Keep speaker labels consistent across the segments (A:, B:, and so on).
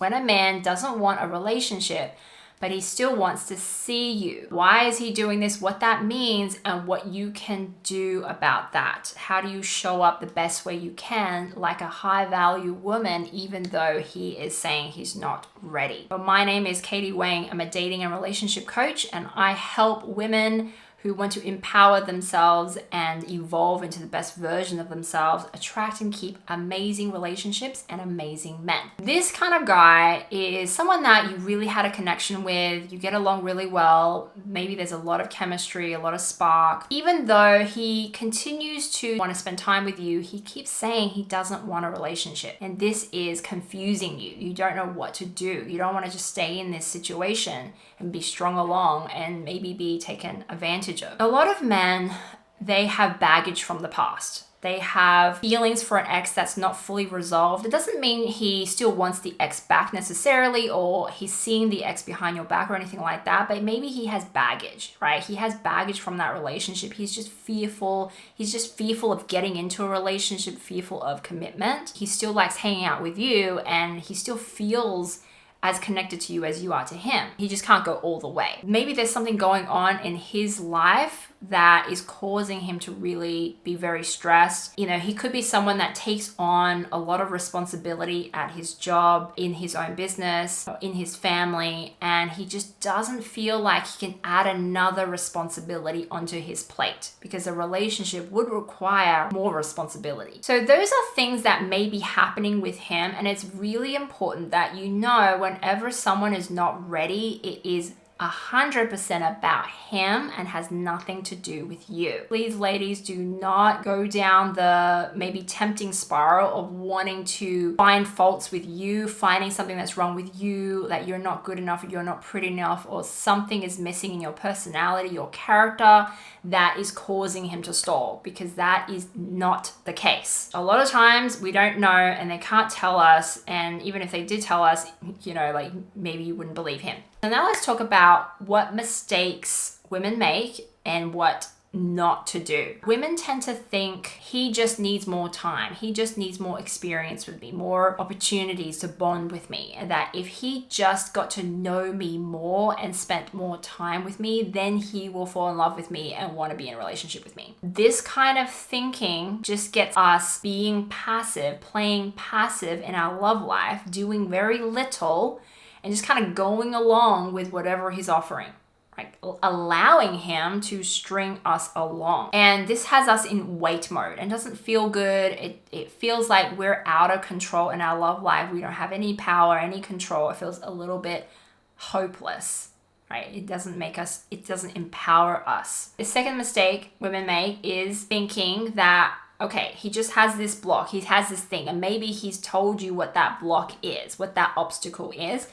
A: When a man doesn't want a relationship, but he still wants to see you. Why is he doing this? What that means and what you can do about that. How do you show up the best way you can like a high value woman, even though he is saying he's not ready? But my name is Katie Wang. I'm a dating and relationship coach, and I help women who want to empower themselves and evolve into the best version of themselves, attract and keep amazing relationships and amazing men. This kind of guy is someone that you really had a connection with, you get along really well, maybe there's a lot of chemistry, a lot of spark. Even though he continues to want to spend time with you, he keeps saying he doesn't want a relationship. And this is confusing you. You don't know what to do. You don't want to just stay in this situation and be strung along and maybe be taken advantage of. A lot of men, they have baggage from the past. They have feelings for an ex that's not fully resolved. It doesn't mean he still wants the ex back necessarily, or he's seeing the ex behind your back or anything like that, but maybe he has baggage, right? He has baggage from that relationship. He's just fearful. He's just fearful of getting into a relationship, fearful of commitment. He still likes hanging out with you, and he still feels as connected to you as you are to him. He just can't go all the way. Maybe there's something going on in his life that is causing him to really be very stressed. You know, he could be someone that takes on a lot of responsibility at his job, in his own business, in his family, and he just doesn't feel like he can add another responsibility onto his plate because a relationship would require more responsibility. So those are things that may be happening with him, and it's really important that you know whenever someone is not ready, it is 100% about him and has nothing to do with you. Please, ladies, do not go down the maybe tempting spiral of wanting to find faults with you, finding something that's wrong with you, that you're not good enough, or you're not pretty enough, or something is missing in your personality, your character, that is causing him to stall, because that is not the case. A lot of times we don't know and they can't tell us, and even if they did tell us, you know, like maybe you wouldn't believe him. So now let's talk about what mistakes women make and what not to do. Women tend to think he just needs more time. He just needs more experience with me, more opportunities to bond with me. And that if he just got to know me more and spent more time with me, then he will fall in love with me and want to be in a relationship with me. This kind of thinking just gets us being passive, playing passive in our love life, doing very little, and just kind of going along with whatever he's offering, like allowing him to string us along. And this has us in wait mode and doesn't feel good. It feels like we're out of control in our love life. We don't have any power, any control. It feels a little bit hopeless, right? It doesn't empower us. The second mistake women make is thinking that, okay, he just has this block, he has this thing, and maybe he's told you what that block is, what that obstacle is,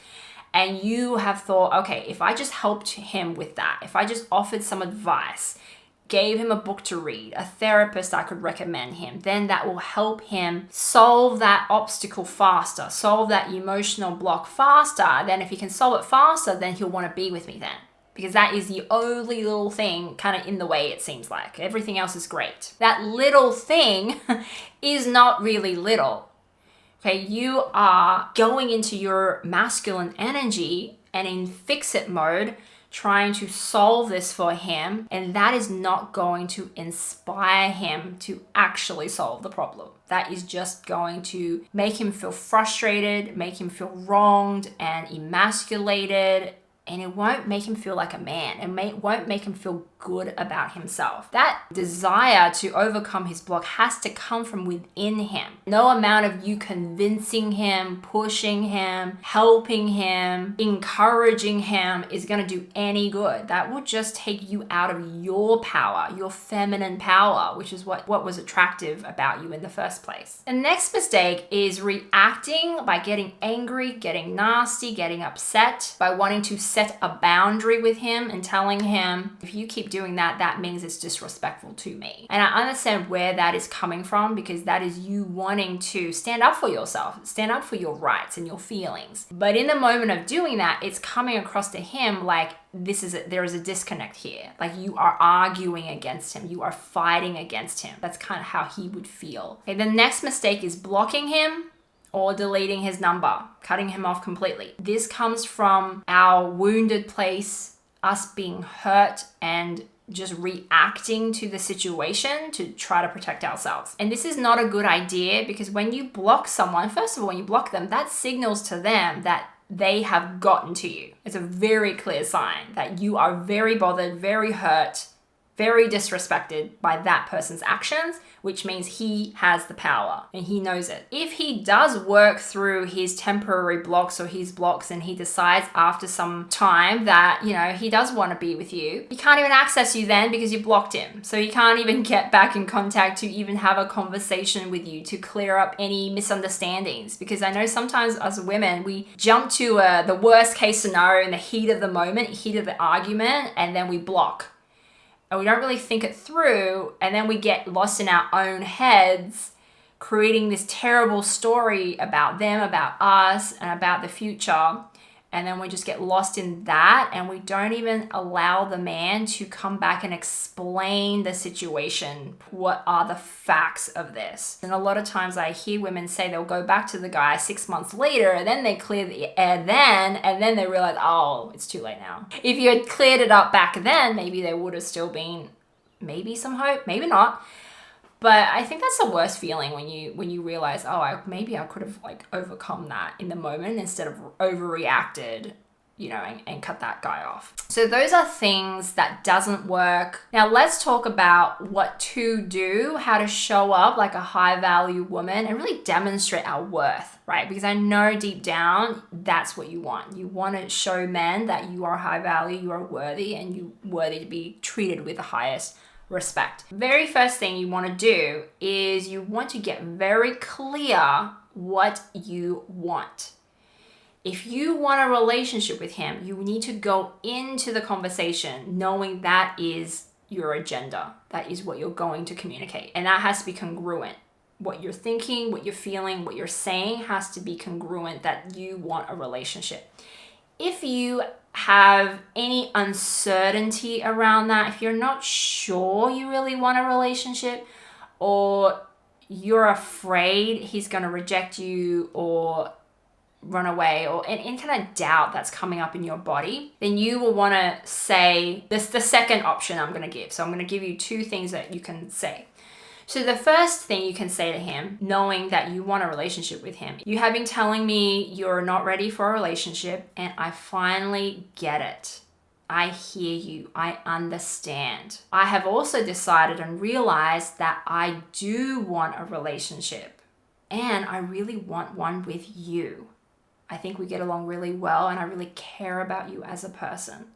A: and you have thought, okay, if I just helped him with that, if I just offered some advice, gave him a book to read, a therapist I could recommend him, then that will help him solve that obstacle faster, solve that emotional block faster. Then if he can solve it faster, then he'll want to be with me then. Because that is the only little thing kind of in the way, it seems like. Everything else is great. That little thing is not really little. Okay, you are going into your masculine energy and in fix-it mode, trying to solve this for him, and that is not going to inspire him to actually solve the problem. That is just going to make him feel frustrated, make him feel wronged and emasculated, and it won't make him feel like a man. It won't make him feel good about himself. That desire to overcome his block has to come from within him. No amount of you convincing him, pushing him, helping him, encouraging him is going to do any good. That will just take you out of your power, your feminine power, which is what was attractive about you in the first place. The next mistake is reacting by getting angry, getting nasty, getting upset, by wanting to set a boundary with him and telling him, if you keep doing that, that means it's disrespectful to me. And I understand where that is coming from, because that is you wanting to stand up for yourself, stand up for your rights and your feelings. But in the moment of doing that, it's coming across to him like there is a disconnect here. Like you are arguing against him. You are fighting against him. That's kind of how he would feel. Okay, the next mistake is blocking him or deleting his number, cutting him off completely. This comes from our wounded place, us being hurt and just reacting to the situation to try to protect ourselves. And this is not a good idea, because when you block someone, first of all, when you block them, that signals to them that they have gotten to you. It's a very clear sign that you are very bothered, very hurt, very disrespected by that person's actions, which means he has the power and he knows it. If he does work through his temporary blocks or his blocks and he decides after some time that, he does want to be with you, he can't even access you then because you blocked him. So he can't even get back in contact to even have a conversation with you to clear up any misunderstandings. Because I know sometimes as women, we jump to the worst case scenario in the heat of the moment, heat of the argument, and then we block. And we don't really think it through, and then we get lost in our own heads, creating this terrible story about them, about us, and about the future. And then we just get lost in that, and we don't even allow the man to come back and explain the situation. What are the facts of this? And a lot of times I hear women say they'll go back to the guy 6 months later, and then they clear the air and then they realize, oh, it's too late now. If you had cleared it up back then, maybe there would have still been maybe some hope, maybe not. But I think that's the worst feeling when you realize, maybe I could have overcome that in the moment instead of overreacted, and cut that guy off. So those are things that doesn't work. Now let's talk about what to do, how to show up like a high value woman and really demonstrate our worth, right? Because I know deep down, that's what you want. You want to show men that you are high value, you are worthy, and you're worthy to be treated with the highest respect. Very first thing you want to do is you want to get very clear what you want. If you want a relationship with him, you need to go into the conversation knowing that is your agenda. That is what you're going to communicate. And that has to be congruent. What you're thinking, what you're feeling, what you're saying has to be congruent that you want a relationship. If you have any uncertainty around that, if you're not sure you really want a relationship, or you're afraid he's going to reject you or run away, or any kind of doubt that's coming up in your body, then you will want to say this, the second option I'm going to give. So I'm going to give you two things that you can say. So the first thing you can say to him, knowing that you want a relationship with him, you have been telling me you're not ready for a relationship, and I finally get it. I hear you. I understand. I have also decided and realized that I do want a relationship, and I really want one with you. I think we get along really well, and I really care about you as a person.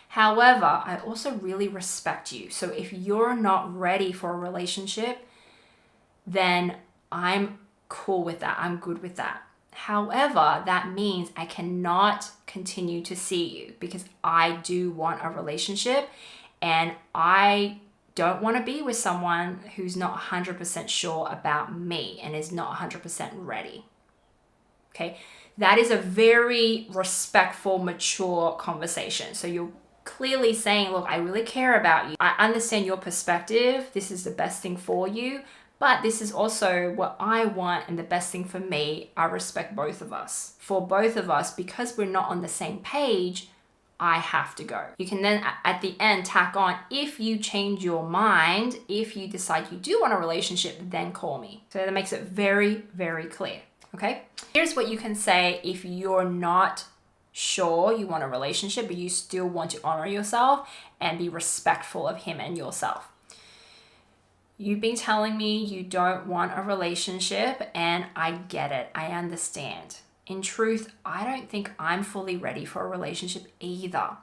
A: However, I also really respect you. So if you're not ready for a relationship, then I'm cool with that. I'm good with that. However, that means I cannot continue to see you because I do want a relationship, and I don't want to be with someone who's not 100% sure about me and is not 100% ready. Okay? That is a very respectful, mature conversation. So you're clearly saying, look, I really care about you. I understand your perspective. This is the best thing for you, but this is also what I want and the best thing for me. I respect both of us. For both of us, because we're not on the same page, I have to go. You can then at the end tack on, if you change your mind, if you decide you do want a relationship, then call me. So that makes it very, very clear. Okay? Here's what you can say if you're not sure you want a relationship, but you still want to honor yourself and be respectful of him and yourself. You've been telling me you don't want a relationship, and I get it. I understand. In truth, I don't think I'm fully ready for a relationship either.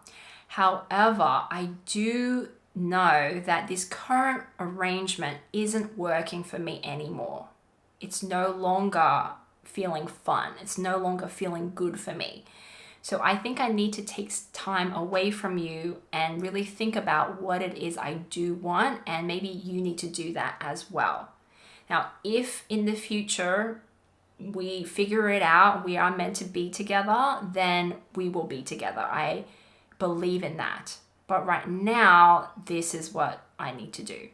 A: However, I do know that this current arrangement isn't working for me anymore. It's no longer feeling fun. It's no longer feeling good for me. So I think I need to take time away from you and really think about what it is I do want, and maybe you need to do that as well. Now, if in the future we figure it out, we are meant to be together, then we will be together. I believe in that. But right now, this is what I need to do.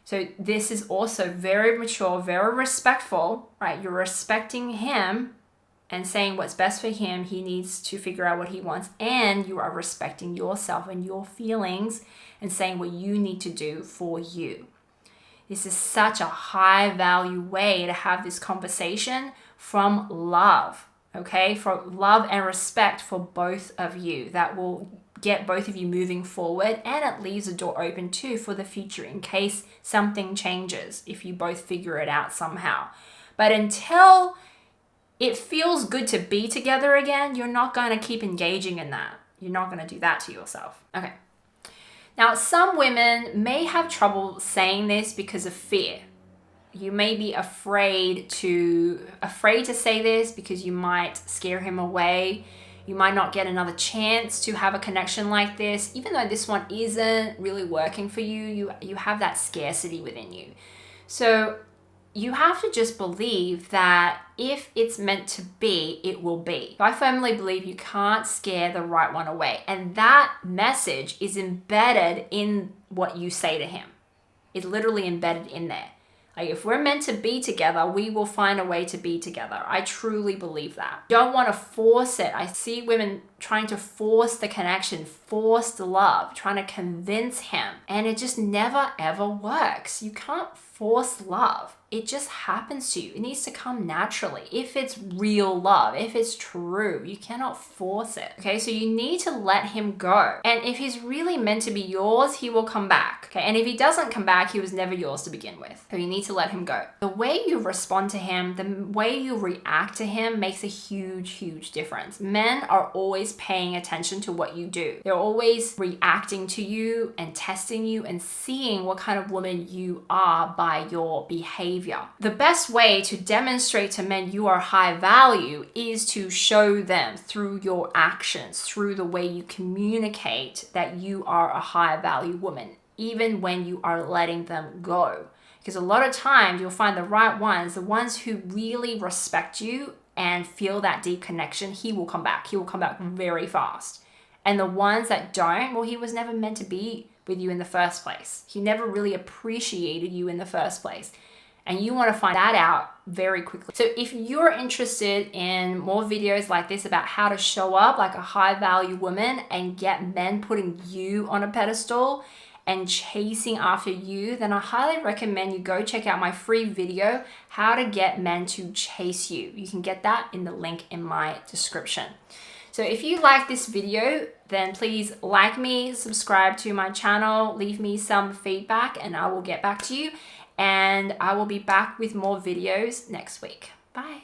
A: So this is also very mature, very respectful, right? You're respecting him and saying what's best for him. He needs to figure out what he wants. And you are respecting yourself and your feelings and saying what you need to do for you. This is such a high value way to have this conversation from love, okay? From love and respect for both of you. That will get both of you moving forward, and it leaves a door open too for the future in case something changes, if you both figure it out somehow. But until it feels good to be together again, you're not going to keep engaging in that. You're not going to do that to yourself. Okay. Now, some women may have trouble saying this because of fear. You may be afraid to say this because you might scare him away. You might not get another chance to have a connection like this. Even though this one isn't really working for you, you have that scarcity within you. So you have to just believe that if it's meant to be, it will be. I firmly believe you can't scare the right one away. And that message is embedded in what you say to him. It's literally embedded in there. Like, if we're meant to be together, we will find a way to be together. I truly believe that. Don't want to force it. I see women trying to force the connection, force the love, trying to convince him. And it just never, ever works. You can't force love. It just happens to you. It needs to come naturally. If it's real love, if it's true, you cannot force it. Okay, so you need to let him go. And if he's really meant to be yours, he will come back. Okay, and if he doesn't come back, he was never yours to begin with. So you need to let him go. The way you respond to him, the way you react to him makes a huge, huge difference. Men are always paying attention to what you do. They're always reacting to you and testing you and seeing what kind of woman you are by your behavior. The best way to demonstrate to men you are high value is to show them through your actions, through the way you communicate that you are a high value woman, even when you are letting them go. Because a lot of times you'll find the right ones, the ones who really respect you and feel that deep connection, he will come back. He will come back very fast. And the ones that don't, well, he was never meant to be with you in the first place. He never really appreciated you in the first place. And you want to find that out very quickly. So if you're interested in more videos like this about how to show up like a high value woman and get men putting you on a pedestal and chasing after you, then I highly recommend you go check out my free video, How to Get Men to Chase You. You can get that in the link in my description. So if you like this video, then please like me, subscribe to my channel, leave me some feedback, and I will get back to you. And I will be back with more videos next week. Bye.